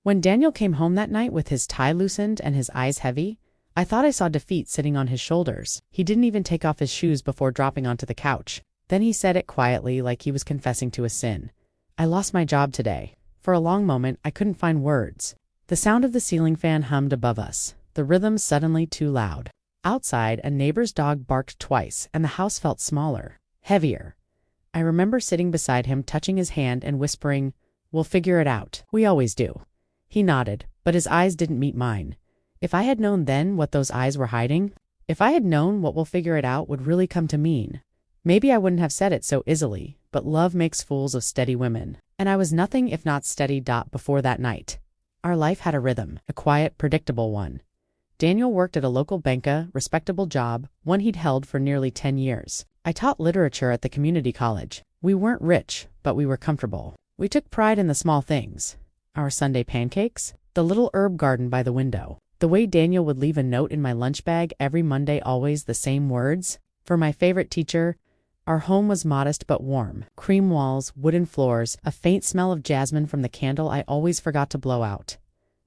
When Daniel came home that night with his tie loosened and his eyes heavy, I thought I saw defeat sitting on his shoulders. He didn't even take off his shoes before dropping onto the couch. Then he said it quietly, like he was confessing to a sin. "I lost my job today." For a long moment, I couldn't find words. The sound of the ceiling fan hummed above us, the rhythm suddenly too loud. Outside, a neighbor's dog barked twice, and the house felt smaller, heavier. I remember sitting beside him, touching his hand and whispering, "We'll figure it out. We always do." He nodded, but his eyes didn't meet mine. If I had known then what those eyes were hiding, if I had known what "we'll figure it out" would really come to mean, maybe I wouldn't have said it so easily. But love makes fools of steady women, and I was nothing if not steady. Before that night, our life had a rhythm, a quiet, predictable one. Daniel worked at a local banca, respectable job, one he'd held for nearly 10 years. I taught literature at the community college. We weren't rich, but we were comfortable. We took pride in the small things. Our Sunday pancakes, the little herb garden by the window, the way Daniel would leave a note in my lunch bag every Monday, always the same words. For my favorite teacher. Our home was modest but warm. Cream walls, wooden floors, a faint smell of jasmine from the candle I always forgot to blow out.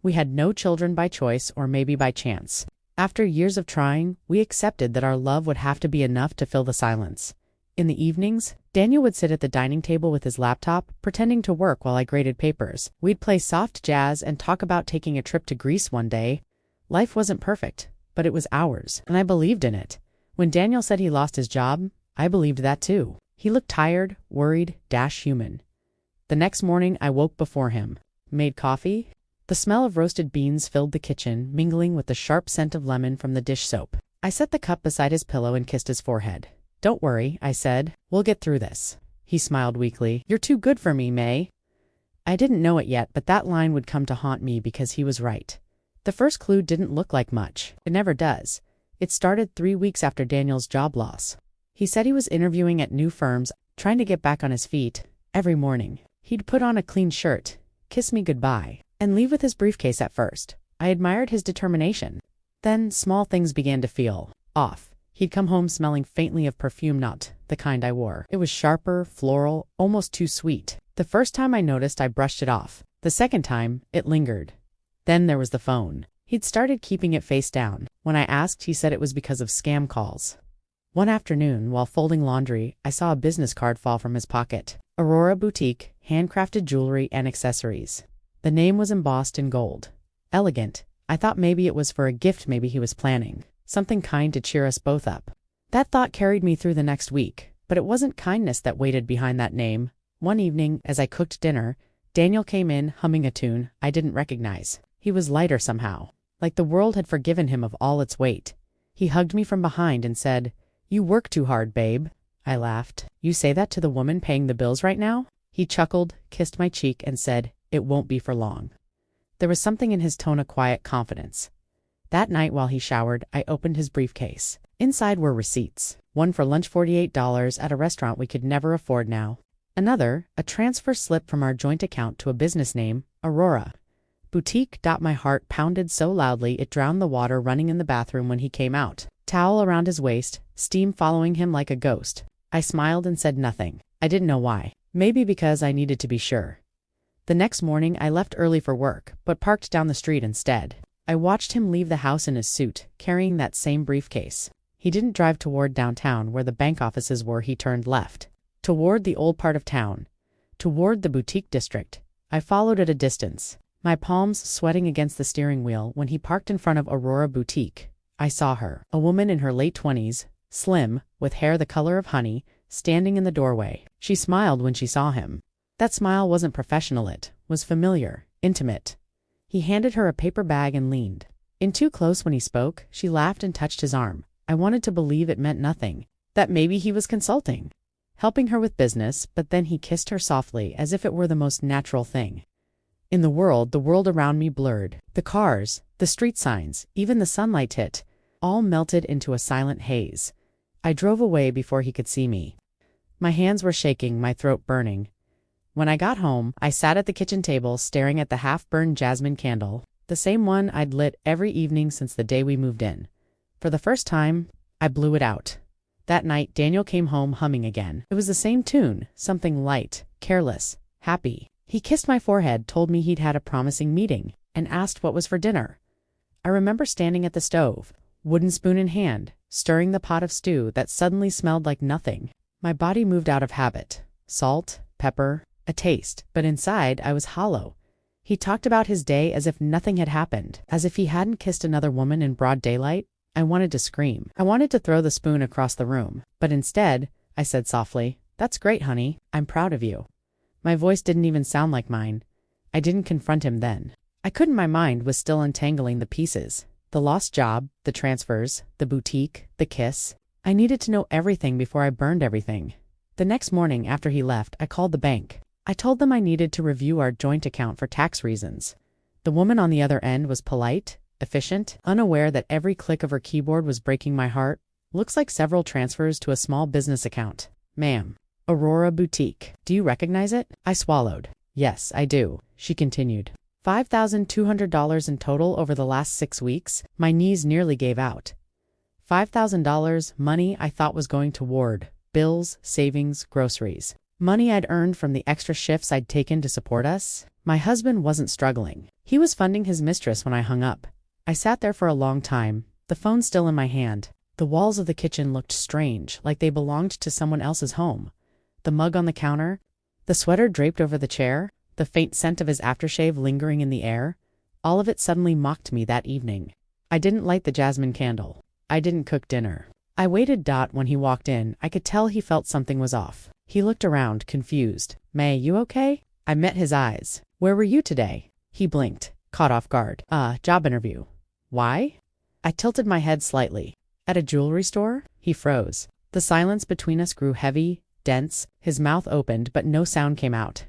We had no children by choice or maybe by chance. After years of trying, we accepted that our love would have to be enough to fill the silence. In the evenings, Daniel would sit at the dining table with his laptop, pretending to work while I graded papers. We'd play soft jazz and talk about taking a trip to Greece one day. Life wasn't perfect, but it was ours, and I believed in it. When Daniel said he lost his job, I believed that too. He looked tired, worried, human. The next morning, I woke before him, made coffee. The smell of roasted beans filled the kitchen, mingling with the sharp scent of lemon from the dish soap. I set the cup beside his pillow and kissed his forehead. "Don't worry," I said. "We'll get through this." He smiled weakly. "You're too good for me, May." I didn't know it yet, but that line would come to haunt me because he was right. The first clue didn't look like much. It never does. It started 3 weeks after Daniel's job loss. He said he was interviewing at new firms, trying to get back on his feet. Every morning, he'd put on a clean shirt, kiss me goodbye, and leave with his briefcase. At first, I admired his determination. Then small things began to feel off. He'd come home smelling faintly of perfume, not the kind I wore. It was sharper, floral, almost too sweet. The first time I noticed, I brushed it off. The second time, it lingered. Then there was the phone. He'd started keeping it face down. When I asked, he said it was because of scam calls. One afternoon, while folding laundry, I saw a business card fall from his pocket. Aurora Boutique, handcrafted jewelry and accessories. The name was embossed in gold. Elegant. I thought maybe it was for a gift, maybe he was planning something kind to cheer us both up. That thought carried me through the next week, but it wasn't kindness that waited behind that name. One evening, as I cooked dinner, Daniel came in, humming a tune I didn't recognize. He was lighter somehow, like the world had forgiven him of all its weight. He hugged me from behind and said, "You work too hard, babe." I laughed. "You say that to the woman paying the bills right now?" He chuckled, kissed my cheek, and said, "It won't be for long." There was something in his tone, a quiet confidence. That night while he showered, I opened his briefcase. Inside were receipts. One for lunch, $48 at a restaurant we could never afford now. Another, a transfer slip from our joint account to a business name, Aurora Boutique. My heart pounded so loudly it drowned the water running in the bathroom when he came out. Towel around his waist, steam following him like a ghost. I smiled and said nothing. I didn't know why. Maybe because I needed to be sure. The next morning, I left early for work, but parked down the street instead. I watched him leave the house in his suit, carrying that same briefcase. He didn't drive toward downtown where the bank offices were. He turned left, toward the old part of town, toward the boutique district. I followed at a distance, my palms sweating against the steering wheel. When he parked in front of Aurora Boutique, I saw her, a woman in her late 20s, slim, with hair the color of honey, standing in the doorway. She smiled when she saw him. That smile wasn't professional, it was familiar, intimate. He handed her a paper bag and leaned in too close. When he spoke, she laughed and touched his arm. I wanted to believe it meant nothing, that maybe he was consulting, helping her with business, but then he kissed her softly as if it were the most natural thing in the world around me blurred. The cars, the street signs, even the sunlight hit, all melted into a silent haze. I drove away before he could see me. My hands were shaking, my throat burning. When I got home, I sat at the kitchen table staring at the half-burned jasmine candle, the same one I'd lit every evening since the day we moved in. For the first time, I blew it out. That night, Daniel came home humming again. It was the same tune, something light, careless, happy. He kissed my forehead, told me he'd had a promising meeting, and asked what was for dinner. I remember standing at the stove, wooden spoon in hand, stirring the pot of stew that suddenly smelled like nothing. My body moved out of habit. Salt, pepper, a taste, but inside I was hollow. He talked about his day as if nothing had happened, as if he hadn't kissed another woman in broad daylight. I wanted to scream. I wanted to throw the spoon across the room, but instead, I said softly, "That's great, honey. I'm proud of you." My voice didn't even sound like mine. I didn't confront him then. I couldn't. My mind was still untangling the pieces. The lost job, the transfers, the boutique, the kiss. I needed to know everything before I burned everything. The next morning after he left, I called the bank. I told them I needed to review our joint account for tax reasons. The woman on the other end was polite, efficient, unaware that every click of her keyboard was breaking my heart. Looks like several transfers to a small business account. "Ma'am, Aurora Boutique. Do you recognize it?" I swallowed. "Yes, I do," she continued. $5,200 in total over the last 6 weeks. My knees nearly gave out. $5,000, money I thought was going toward bills, savings, groceries. Money I'd earned from the extra shifts I'd taken to support us. My husband wasn't struggling. He was funding his mistress when I hung up. I sat there for a long time, the phone still in my hand. The walls of the kitchen looked strange, like they belonged to someone else's home. The mug on the counter, the sweater draped over the chair, the faint scent of his aftershave lingering in the air, all of it suddenly mocked me that evening. I didn't light the jasmine candle. I didn't cook dinner. I waited. When he walked in, I could tell he felt something was off. He looked around, confused. "May, you okay?" I met his eyes. "Where were you today?" He blinked, caught off guard. Job interview." "Why?" I tilted my head slightly. "At a jewelry store?" He froze. The silence between us grew heavy, dense. His mouth opened, but no sound came out.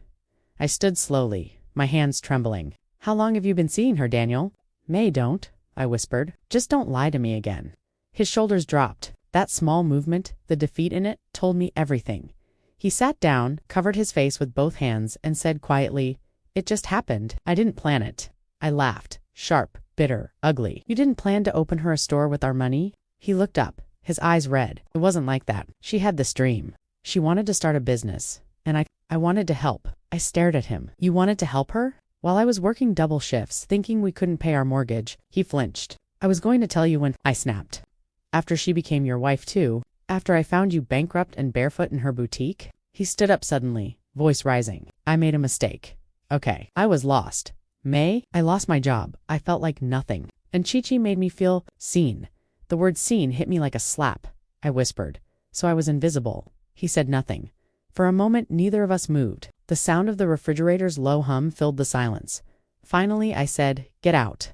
I stood slowly, my hands trembling. "How long have you been seeing her, Daniel?" "May, don't," I whispered. "Just don't lie to me again." His shoulders dropped. That small movement, the defeat in it, told me everything. He sat down, covered his face with both hands, and said quietly, "It just happened. I didn't plan it." I laughed, sharp, bitter, ugly. "You didn't plan to open her a store with our money?" He looked up, his eyes red. "It wasn't like that. She had this dream. She wanted to start a business, and I wanted to help." I stared at him. "You wanted to help her?" While I was working double shifts, thinking we couldn't pay our mortgage, he flinched. "I was going to tell you when," I snapped. "After she became your wife too? After I found you bankrupt and barefoot in her boutique?" He stood up suddenly, voice rising. "I made a mistake. Okay. I was lost. May, I lost my job. I felt like nothing. And Chi-Chi made me feel seen. The word seen hit me like a slap." I whispered. "So I was invisible." He said nothing. For a moment, neither of us moved. The sound of the refrigerator's low hum filled the silence. Finally, I said, "Get out."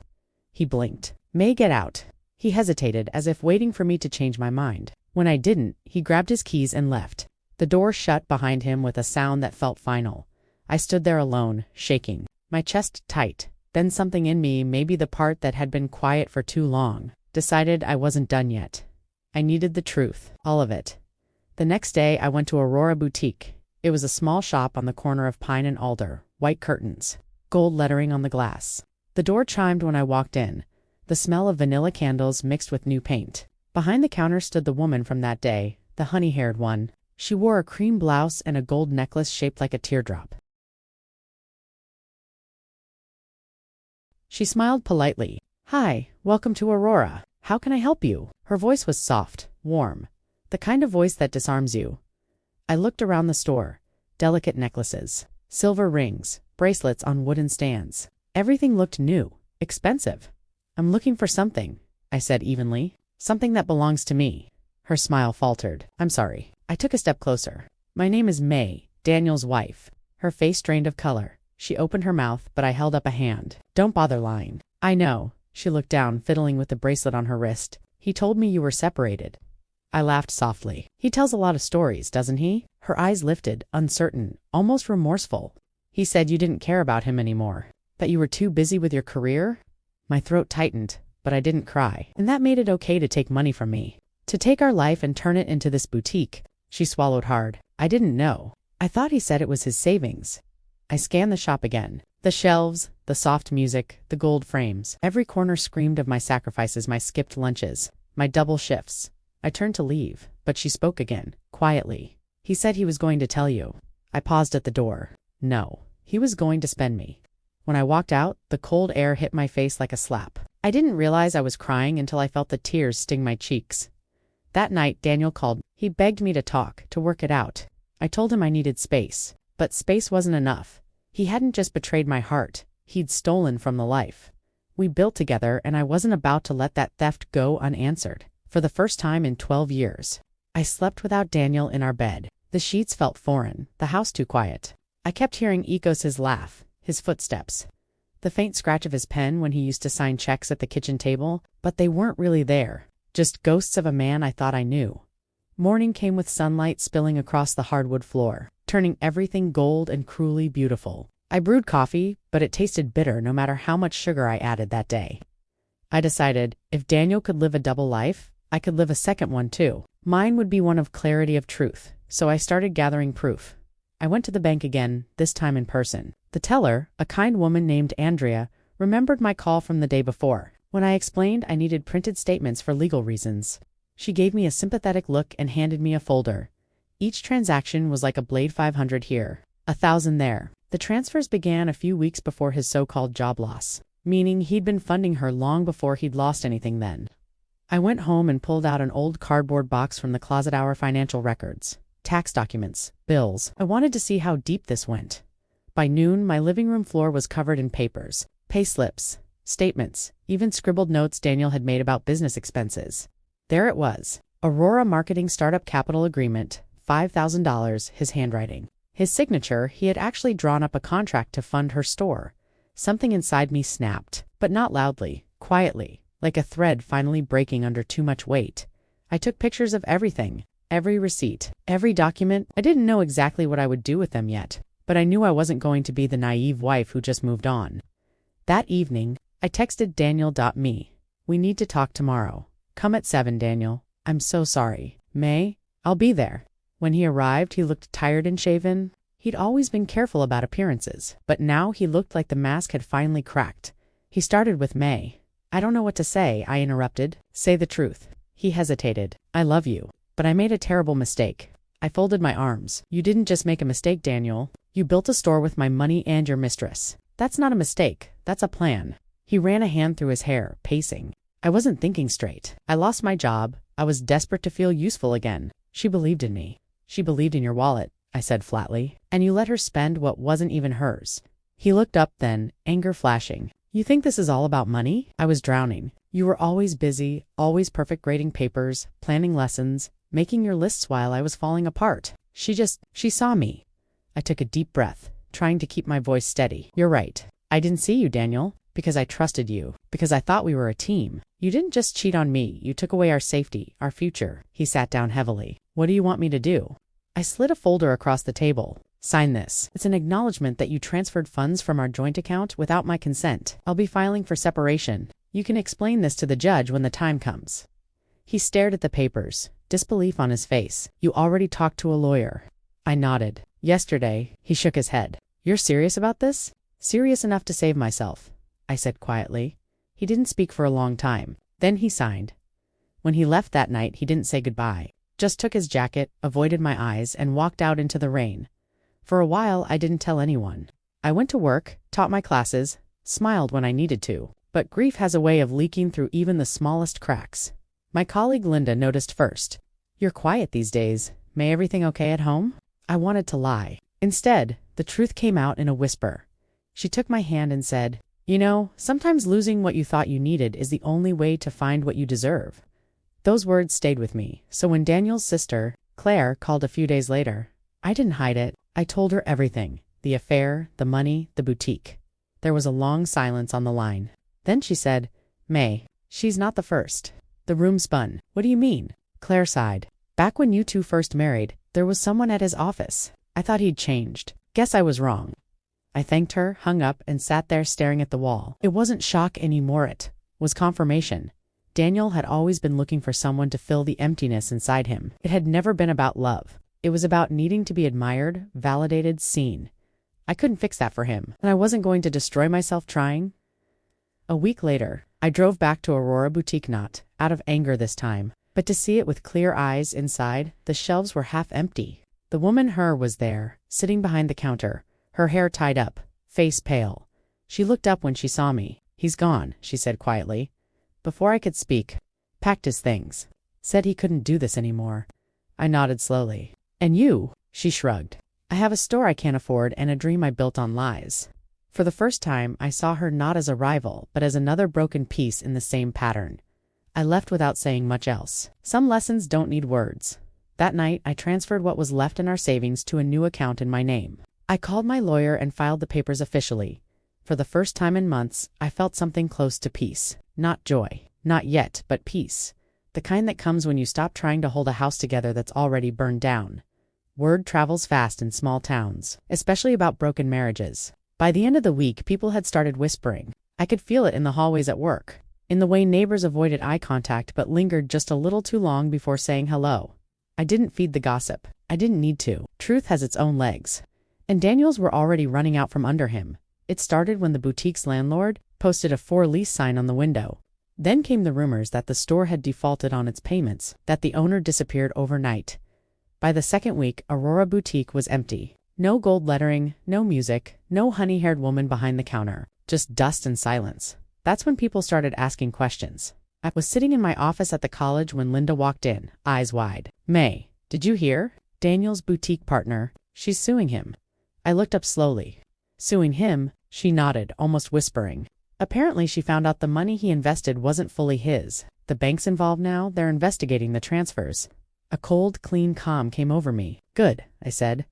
He blinked. "May, get out." He hesitated, as if waiting for me to change my mind. When I didn't, he grabbed his keys and left. The door shut behind him with a sound that felt final. I stood there alone, shaking, my chest tight. Then something in me, maybe the part that had been quiet for too long, decided I wasn't done yet. I needed the truth, all of it. The next day, I went to Aurora Boutique. It was a small shop on the corner of Pine and Alder, white curtains, gold lettering on the glass. The door chimed when I walked in, the smell of vanilla candles mixed with new paint. Behind the counter stood the woman from that day, the honey-haired one. She wore a cream blouse and a gold necklace shaped like a teardrop. She smiled politely. "Hi, welcome to Aurora. How can I help you?" Her voice was soft, warm, the kind of voice that disarms you. I looked around the store. Delicate necklaces, silver rings, bracelets on wooden stands. Everything looked new, expensive. "I'm looking for something," I said evenly. "Something that belongs to me." Her smile faltered. "I'm sorry." I took a step closer. "My name is May, Daniel's wife." Her face drained of color. She opened her mouth, but I held up a hand. "Don't bother lying." "I know." She looked down, fiddling with the bracelet on her wrist. "He told me you were separated." I laughed softly. "He tells a lot of stories, doesn't he?" Her eyes lifted, uncertain, almost remorseful. "He said you didn't care about him anymore, that you were too busy with your career." My throat tightened, but I didn't cry. "And that made it okay to take money from me. To take our life and turn it into this boutique." She swallowed hard. "I didn't know. I thought he said it was his savings." I scanned the shop again. The shelves, the soft music, the gold frames. Every corner screamed of my sacrifices, my skipped lunches, my double shifts. I turned to leave, but she spoke again, quietly. "He said he was going to tell you." I paused at the door. "No." He was going to spend me. When I walked out, the cold air hit my face like a slap. I didn't realize I was crying until I felt the tears sting my cheeks. That night, Daniel called. He begged me to talk, to work it out. I told him I needed space. But space wasn't enough. He hadn't just betrayed my heart. He'd stolen from the life we built together, and I wasn't about to let that theft go unanswered. For the first time in 12 years, I slept without Daniel in our bed. The sheets felt foreign, the house too quiet. I kept hearing his laugh, his footsteps, the faint scratch of his pen when he used to sign checks at the kitchen table, but they weren't really there. Just ghosts of a man I thought I knew. Morning came with sunlight spilling across the hardwood floor, turning everything gold and cruelly beautiful. I brewed coffee, but it tasted bitter no matter how much sugar I added that day. I decided, if Daniel could live a double life, I could live a second one too. Mine would be one of clarity of truth, so I started gathering proof. I went to the bank again, this time in person. The teller, a kind woman named Andrea, remembered my call from the day before, when I explained I needed printed statements for legal reasons. She gave me a sympathetic look and handed me a folder. Each transaction was like a blade 500 here, 1,000 there. The transfers began a few weeks before his so-called job loss, meaning he'd been funding her long before he'd lost anything then. I went home and pulled out an old cardboard box from the closet, our financial records, tax documents, bills. I wanted to see how deep this went. By noon, my living room floor was covered in papers, pay slips, statements, even scribbled notes Daniel had made about business expenses. There it was, Aurora Marketing Startup Capital Agreement, $5,000, his handwriting. His signature. He had actually drawn up a contract to fund her store. Something inside me snapped, but not loudly, quietly, like a thread finally breaking under too much weight. I took pictures of everything, every receipt, every document. I didn't know exactly what I would do with them yet, but I knew I wasn't going to be the naive wife who just moved on. That evening, I texted Daniel.me. We need to talk tomorrow. Come at 7, Daniel. I'm so sorry. May, I'll be there. When he arrived, he looked tired and shaven. He'd always been careful about appearances, but now he looked like the mask had finally cracked. He started with May. I don't know what to say, I interrupted. Say the truth. He hesitated. I love you, but I made a terrible mistake. I folded my arms. You didn't just make a mistake, Daniel. You built a store with my money and your mistress. That's not a mistake. That's a plan. He ran a hand through his hair, pacing. I wasn't thinking straight. I lost my job. I was desperate to feel useful again. She believed in me. She believed in your wallet, I said flatly, and you let her spend what wasn't even hers. He looked up then, anger flashing. You think this is all about money? I was drowning. You were always busy, always perfect grading papers, planning lessons, making your lists while I was falling apart. She saw me. I took a deep breath, trying to keep my voice steady. You're right. I didn't see you, Daniel, because I trusted you, because I thought we were a team. You didn't just cheat on me, you took away our safety, our future. He sat down heavily. What do you want me to do? I slid a folder across the table. Sign this. It's an acknowledgement that you transferred funds from our joint account without my consent. I'll be filing for separation. You can explain this to the judge when the time comes. He stared at the papers, disbelief on his face. You already talked to a lawyer. I nodded. Yesterday. He shook his head. You're serious about this? Serious enough to save myself, I said quietly. He didn't speak for a long time. Then he signed. When he left that night, he didn't say goodbye. Just took his jacket, avoided my eyes, and walked out into the rain. For a while, I didn't tell anyone. I went to work, taught my classes, smiled when I needed to. But grief has a way of leaking through even the smallest cracks. My colleague Linda noticed first. You're quiet these days. May everything okay at home? I wanted to lie. Instead, the truth came out in a whisper. She took my hand and said, You know, sometimes losing what you thought you needed is the only way to find what you deserve. Those words stayed with me, so when Daniel's sister, Claire, called a few days later, I didn't hide it. I told her everything. The affair, the money, the boutique. There was a long silence on the line. Then she said, May, she's not the first. The room spun. What do you mean? Claire sighed. Back when you two first married, there was someone at his office. I thought he'd changed. Guess I was wrong. I thanked her, hung up, and sat there staring at the wall. It wasn't shock anymore, it was confirmation. Daniel had always been looking for someone to fill the emptiness inside him. It had never been about love. It was about needing to be admired, validated, seen. I couldn't fix that for him, and I wasn't going to destroy myself trying. A week later, I drove back to Aurora Boutique, not out of anger this time, but to see it with clear eyes inside. The shelves were half empty. The woman was there, sitting behind the counter, her hair tied up, face pale. She looked up when she saw me. "He's gone," she said quietly. Before I could speak, packed his things. Said he couldn't do this anymore. I nodded slowly. "And you?" She shrugged. "I have a store I can't afford and a dream I built on lies." For the first time, I saw her not as a rival, but as another broken piece in the same pattern. I left without saying much else. Some lessons don't need words. That night, I transferred what was left in our savings to a new account in my name. I called my lawyer and filed the papers officially. For the first time in months, I felt something close to peace. Not joy. Not yet, but peace. The kind that comes when you stop trying to hold a house together that's already burned down. Word travels fast in small towns, especially about broken marriages. By the end of the week, people had started whispering. I could feel it in the hallways at work, in the way neighbors avoided eye contact but lingered just a little too long before saying hello. I didn't feed the gossip. I didn't need to. Truth has its own legs. And Daniel's were already running out from under him. It started when the boutique's landlord posted a for lease sign on the window. Then came the rumors that the store had defaulted on its payments, that the owner disappeared overnight. By the second week, Aurora Boutique was empty. No gold lettering, no music, no honey-haired woman behind the counter, just dust and silence. That's when people started asking questions. I was sitting in my office at the college when Linda walked in, eyes wide. "May, did you hear? Daniel's boutique partner, she's suing him." I looked up slowly. "Suing him?" She nodded, almost whispering. "Apparently she found out the money he invested wasn't fully his. The bank's involved now, they're investigating the transfers." A cold, clean calm came over me. "Good," I said.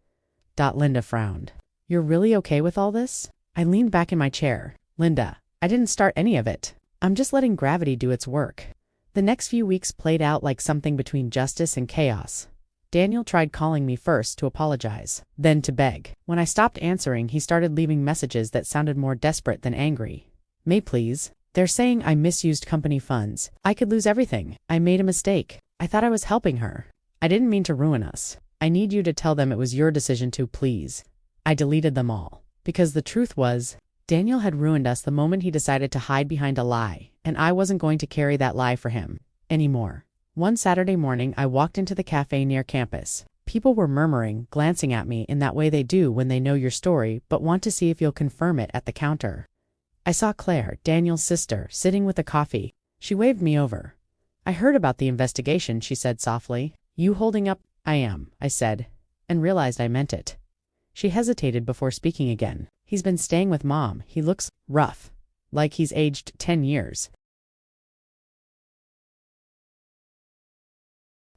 Linda frowned. "You're really okay with all this?" I leaned back in my chair. "Linda, I didn't start any of it. I'm just letting gravity do its work." The next few weeks played out like something between justice and chaos. Daniel tried calling me first to apologize, then to beg. When I stopped answering, he started leaving messages that sounded more desperate than angry. "May, please. They're saying I misused company funds. I could lose everything. I made a mistake. I thought I was helping her. I didn't mean to ruin us. I need you to tell them it was your decision to, please." I deleted them all. Because the truth was, Daniel had ruined us the moment he decided to hide behind a lie, and I wasn't going to carry that lie for him anymore. One Saturday morning, I walked into the cafe near campus. People were murmuring, glancing at me in that way they do when they know your story but want to see if you'll confirm it at the counter. I saw Claire, Daniel's sister, sitting with a coffee. She waved me over. "I heard about the investigation," she said softly. "You holding up?" "I am," I said, and realized I meant it. She hesitated before speaking again. "He's been staying with Mom. He looks rough. Like he's aged 10 years.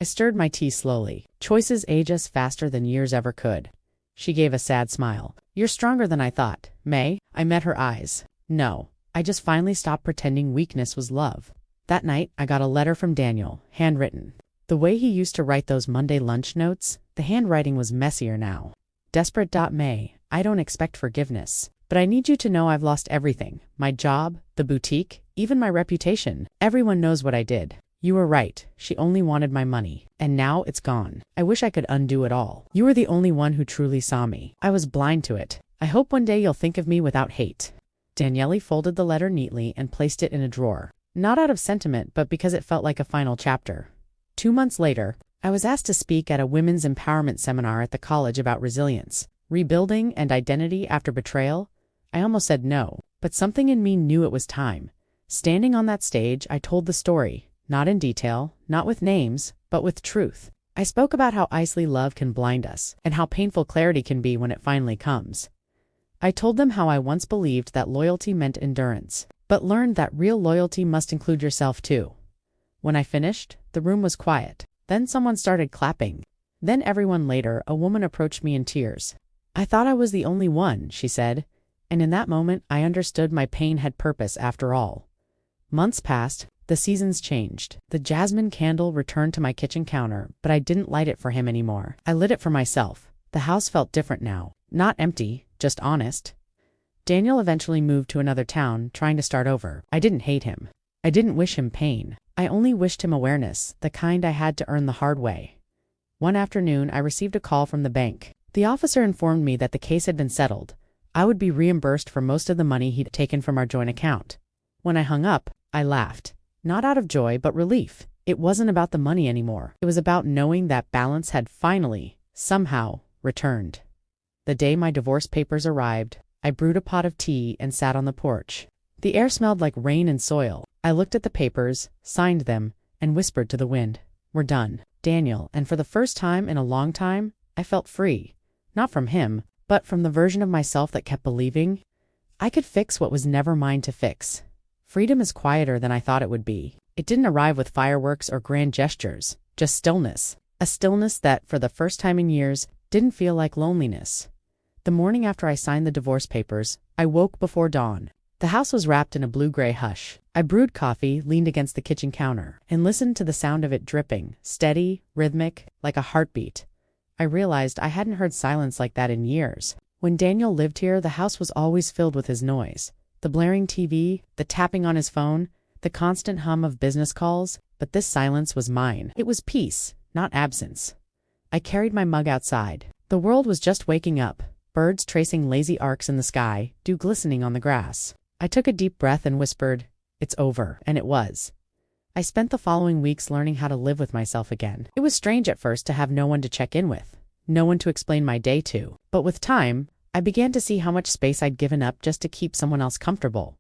I stirred my tea slowly. Choices age us faster than years ever could. She gave a sad smile. "You're stronger than I thought, May." I met her eyes. "No, I just finally stopped pretending weakness was love." That night, I got a letter from Daniel, handwritten. The way he used to write those Monday lunch notes, the handwriting was messier now. "Desperate. May, I don't expect forgiveness, but I need you to know I've lost everything. My job, the boutique, even my reputation. Everyone knows what I did. You were right, she only wanted my money. And now it's gone. I wish I could undo it all. You were the only one who truly saw me. I was blind to it. I hope one day you'll think of me without hate." Daniele folded the letter neatly and placed it in a drawer. Not out of sentiment, but because it felt like a final chapter. 2 months later, I was asked to speak at a women's empowerment seminar at the college about resilience, rebuilding, and identity after betrayal. I almost said no, but something in me knew it was time. Standing on that stage, I told the story, not in detail, not with names, but with truth. I spoke about how easily love can blind us, and how painful clarity can be when it finally comes. I told them how I once believed that loyalty meant endurance, but learned that real loyalty must include yourself too. When I finished, the room was quiet. Then someone started clapping. Then everyone later, a woman approached me in tears. "I thought I was the only one," she said, and in that moment I understood my pain had purpose after all. Months passed, the seasons changed. The jasmine candle returned to my kitchen counter, but I didn't light it for him anymore. I lit it for myself. The house felt different now. Not empty, just honest. Daniel eventually moved to another town, trying to start over. I didn't hate him. I didn't wish him pain. I only wished him awareness, the kind I had to earn the hard way. One afternoon, I received a call from the bank. The officer informed me that the case had been settled. I would be reimbursed for most of the money he'd taken from our joint account. When I hung up, I laughed. Not out of joy, but relief. It wasn't about the money anymore. It was about knowing that balance had finally, somehow, returned. The day my divorce papers arrived, I brewed a pot of tea and sat on the porch. The air smelled like rain and soil. I looked at the papers, signed them, and whispered to the wind, "We're done, Daniel," and for the first time in a long time, I felt free. Not from him, but from the version of myself that kept believing I could fix what was never mine to fix. Freedom is quieter than I thought it would be. It didn't arrive with fireworks or grand gestures, just stillness. A stillness that, for the first time in years, didn't feel like loneliness. The morning after I signed the divorce papers, I woke before dawn. The house was wrapped in a blue-gray hush. I brewed coffee, leaned against the kitchen counter, and listened to the sound of it dripping, steady, rhythmic, like a heartbeat. I realized I hadn't heard silence like that in years. When Daniel lived here, the house was always filled with his noise. The blaring TV, the tapping on his phone, the constant hum of business calls, but this silence was mine. It was peace, not absence. I carried my mug outside. The world was just waking up, birds tracing lazy arcs in the sky, dew glistening on the grass. I took a deep breath and whispered, "It's over," and it was. I spent the following weeks learning how to live with myself again. It was strange at first to have no one to check in with, no one to explain my day to, but with time, I began to see how much space I'd given up just to keep someone else comfortable.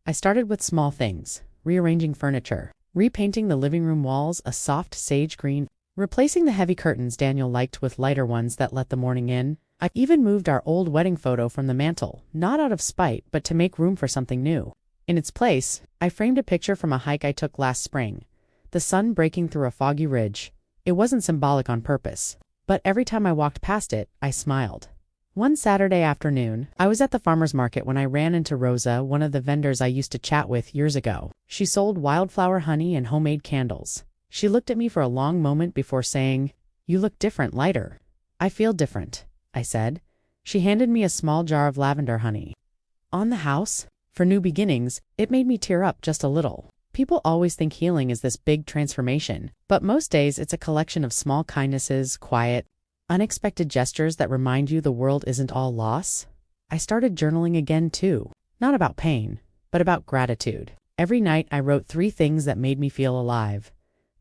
I started with small things, rearranging furniture, repainting the living room walls a soft sage green, replacing the heavy curtains Daniel liked with lighter ones that let the morning in. I even moved our old wedding photo from the mantel, not out of spite, but to make room for something new. In its place, I framed a picture from a hike I took last spring, the sun breaking through a foggy ridge. It wasn't symbolic on purpose, but every time I walked past it, I smiled. One Saturday afternoon, I was at the farmer's market when I ran into Rosa, one of the vendors I used to chat with years ago. She sold wildflower honey and homemade candles. She looked at me for a long moment before saying, "You look different, lighter." "I feel different," I said. She handed me a small jar of lavender honey. On the house, for new beginnings, it made me tear up just a little. People always think healing is this big transformation, but most days it's a collection of small kindnesses, quiet, unexpected gestures that remind you the world isn't all loss. I started journaling again too, not about pain, but about gratitude. Every night I wrote 3 things that made me feel alive.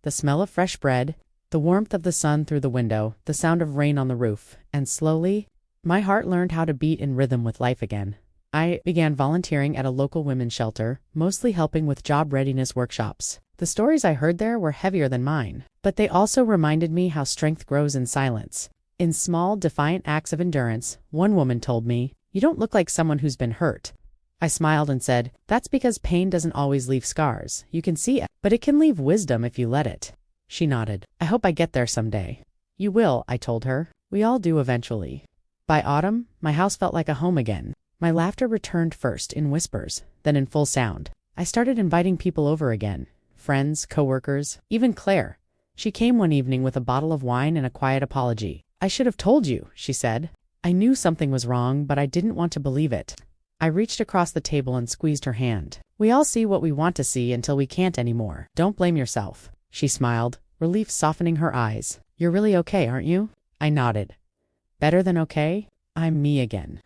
The smell of fresh bread, the warmth of the sun through the window, the sound of rain on the roof, and slowly, my heart learned how to beat in rhythm with life again. I began volunteering at a local women's shelter, mostly helping with job readiness workshops. The stories I heard there were heavier than mine, but they also reminded me how strength grows in silence. In small, defiant acts of endurance, one woman told me, "You don't look like someone who's been hurt." I smiled and said, "That's because pain doesn't always leave scars. You can see it, but it can leave wisdom if you let it." She nodded. "I hope I get there someday." "You will," I told her. "We all do eventually." By autumn, my house felt like a home again. My laughter returned first in whispers, then in full sound. I started inviting people over again. Friends, coworkers, even Claire. She came one evening with a bottle of wine and a quiet apology. "I should have told you," she said. I knew something was wrong, but I didn't want to believe it. I reached across the table and squeezed her hand. "We all see what we want to see until we can't anymore. Don't blame yourself." She smiled, relief softening her eyes. "You're really okay, aren't you?" I nodded. "Better than okay? I'm me again."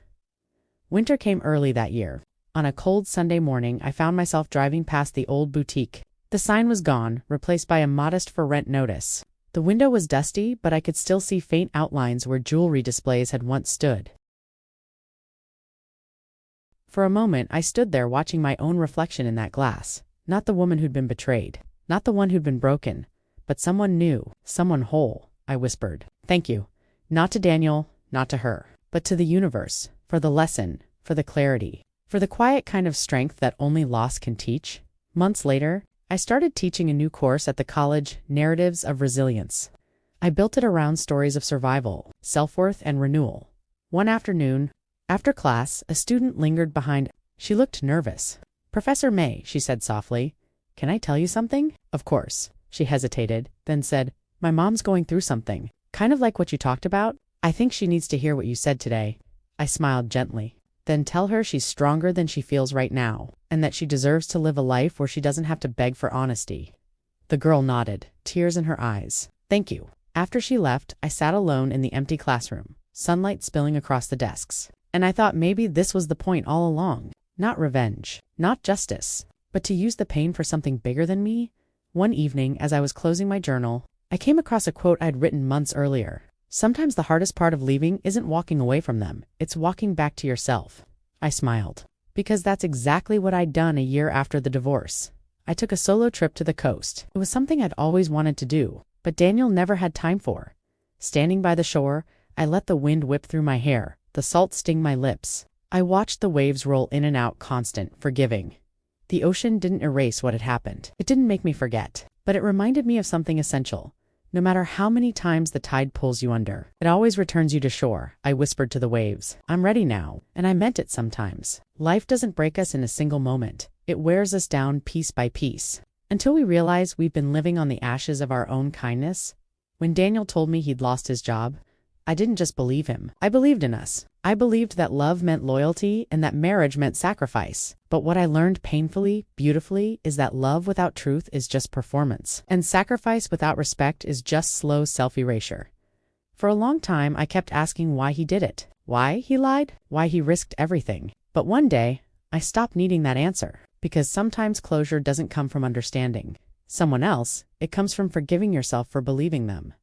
Winter came early that year. On a cold Sunday morning, I found myself driving past the old boutique. The sign was gone, replaced by a modest for rent notice. The window was dusty, but I could still see faint outlines where jewelry displays had once stood. For a moment, I stood there watching my own reflection in that glass. Not the woman who'd been betrayed, not the one who'd been broken, but someone new, someone whole. I whispered, "Thank you. Not to Daniel, not to her, but to the universe, for the lesson, for the clarity, for the quiet kind of strength that only loss can teach." Months later, I started teaching a new course at the college, Narratives of Resilience. I built it around stories of survival, self-worth, and renewal. One afternoon, after class, a student lingered behind. She looked nervous. "Professor May," she said softly, "can I tell you something?" "Of course." She hesitated, then said, "My mom's going through something, kind of like what you talked about. I think she needs to hear what you said today." I smiled gently. "Then tell her she's stronger than she feels right now, and that she deserves to live a life where she doesn't have to beg for honesty." The girl nodded, tears in her eyes. "Thank you." After she left, I sat alone in the empty classroom, sunlight spilling across the desks. And I thought maybe this was the point all along. Not revenge, not justice, but to use the pain for something bigger than me. One evening, as I was closing my journal, I came across a quote I'd written months earlier. Sometimes the hardest part of leaving isn't walking away from them, it's walking back to yourself. I smiled. Because that's exactly what I'd done a year after the divorce. I took a solo trip to the coast. It was something I'd always wanted to do, but Daniel never had time for. Standing by the shore, I let the wind whip through my hair, the salt sting my lips. I watched the waves roll in and out, constant, forgiving. The ocean didn't erase what had happened. It didn't make me forget, but it reminded me of something essential. No matter how many times the tide pulls you under, it always returns you to shore. I whispered to the waves, I'm ready now, and I meant it sometimes. Life doesn't break us in a single moment. It wears us down piece by piece, until we realize we've been living on the ashes of our own kindness. When Daniel told me he'd lost his job, I didn't just believe him. I believed in us. I believed that love meant loyalty and that marriage meant sacrifice. But what I learned painfully, beautifully, is that love without truth is just performance, and sacrifice without respect is just slow self-erasure. For a long time, I kept asking why he did it. Why he lied? Why he risked everything? But one day, I stopped needing that answer. Because sometimes closure doesn't come from understanding someone else, it comes from forgiving yourself for believing them.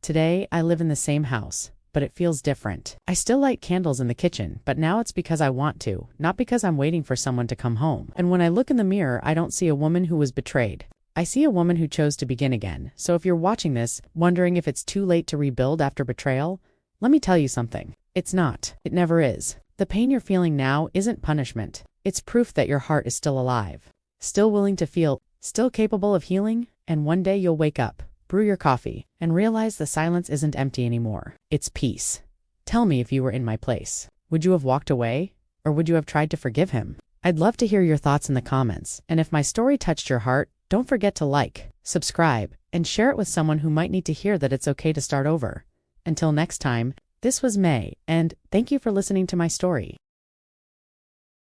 Today, I live in the same house, but it feels different. I still light candles in the kitchen, but now it's because I want to, not because I'm waiting for someone to come home. And when I look in the mirror, I don't see a woman who was betrayed. I see a woman who chose to begin again. So if you're watching this, wondering if it's too late to rebuild after betrayal, let me tell you something. It's not. It never is. The pain you're feeling now isn't punishment. It's proof that your heart is still alive, still willing to feel, still capable of healing, and one day you'll wake up, brew your coffee, and realize the silence isn't empty anymore. It's peace. Tell me if you were in my place. Would you have walked away? Or would you have tried to forgive him? I'd love to hear your thoughts in the comments, and if my story touched your heart, don't forget to like, subscribe, and share it with someone who might need to hear that it's okay to start over. Until next time, this was May, and thank you for listening to my story.